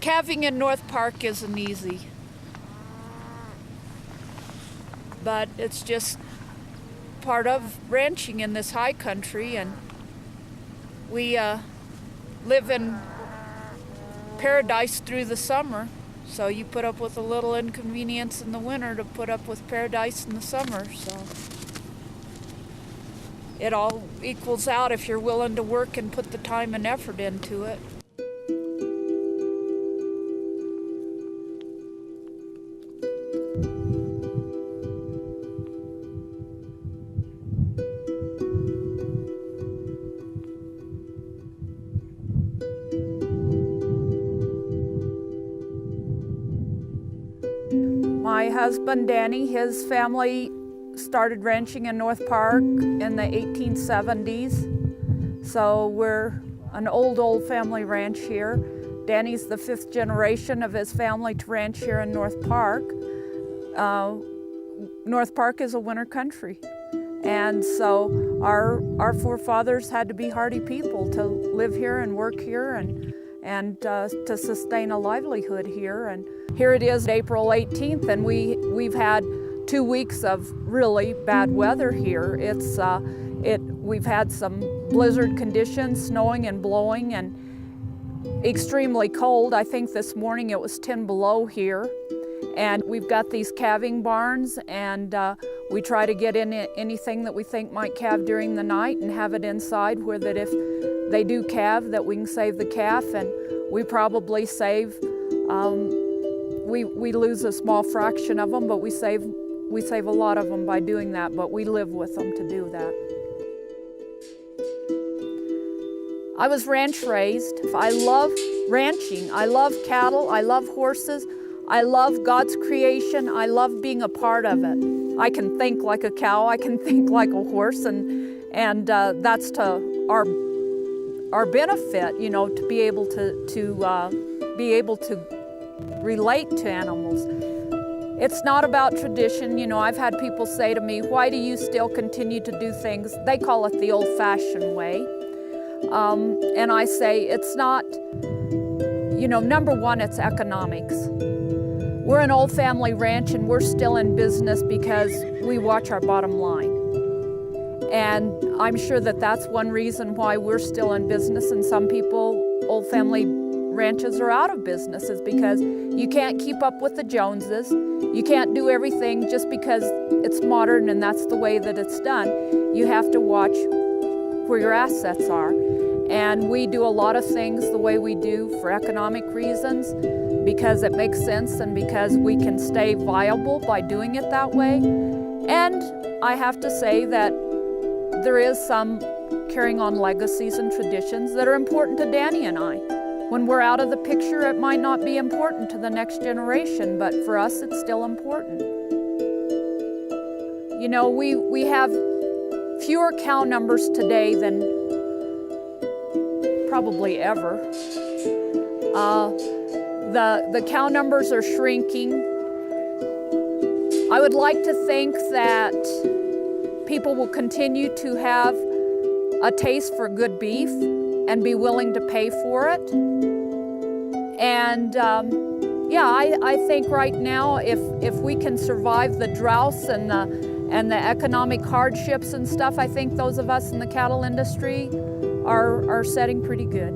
Calving in North Park isn't easy, but it's just part of ranching in this high country, and we live in paradise through the summer, so you put up with a little inconvenience in the winter to put up with paradise in the summer. So it all equals out if you're willing to work and put the time and effort into it. My husband, Danny, his family started ranching in North Park in the 1870s. So we're an old family ranch here. Danny's the 5th generation of his family to ranch here in North Park. North Park is a winter country. And so our forefathers had to be hardy people to live here and work here and to sustain a livelihood here. And here it is April 18th, and we've had 2 weeks of really bad weather here. We've had some blizzard conditions, snowing and blowing, and extremely cold. I think this morning it was 10 below here. And we've got these calving barns, and we try to get in anything that we think might calve during the night and have it inside, where that if they do calve, that we can save the calf. And we probably save, we lose a small fraction of them, but we save a lot of them by doing that, but we live with them to do that. I was ranch raised. I love ranching. I love cattle. I love horses. I love God's creation. I love being a part of it. I can think like a cow. I can think like a horse, and that's to our benefit, you know, to be able to relate to animals. It's not about tradition. You know, I've had people say to me, "Why do you still continue to do things?" They call it the old-fashioned way, and I say it's not. You know, number one, it's economics. We're an old family ranch, and we're still in business because we watch our bottom line. And I'm sure that that's one reason why we're still in business, and some people, old family ranches are out of business, is because you can't keep up with the Joneses. You can't do everything just because it's modern and that's the way that it's done. You have to watch where your assets are. And we do a lot of things the way we do for economic reasons, because it makes sense and because we can stay viable by doing it that way. And I have to say that there is some carrying on legacies and traditions that are important to Danny and I. When we're out of the picture, it might not be important to the next generation, but for us, it's still important. You know, we have fewer cow numbers today than probably ever. The cow numbers are shrinking. I would like to think that people will continue to have a taste for good beef and be willing to pay for it. And yeah, I think right now, if we can survive the droughts and the economic hardships and stuff, I think those of us in the cattle industry are setting pretty good.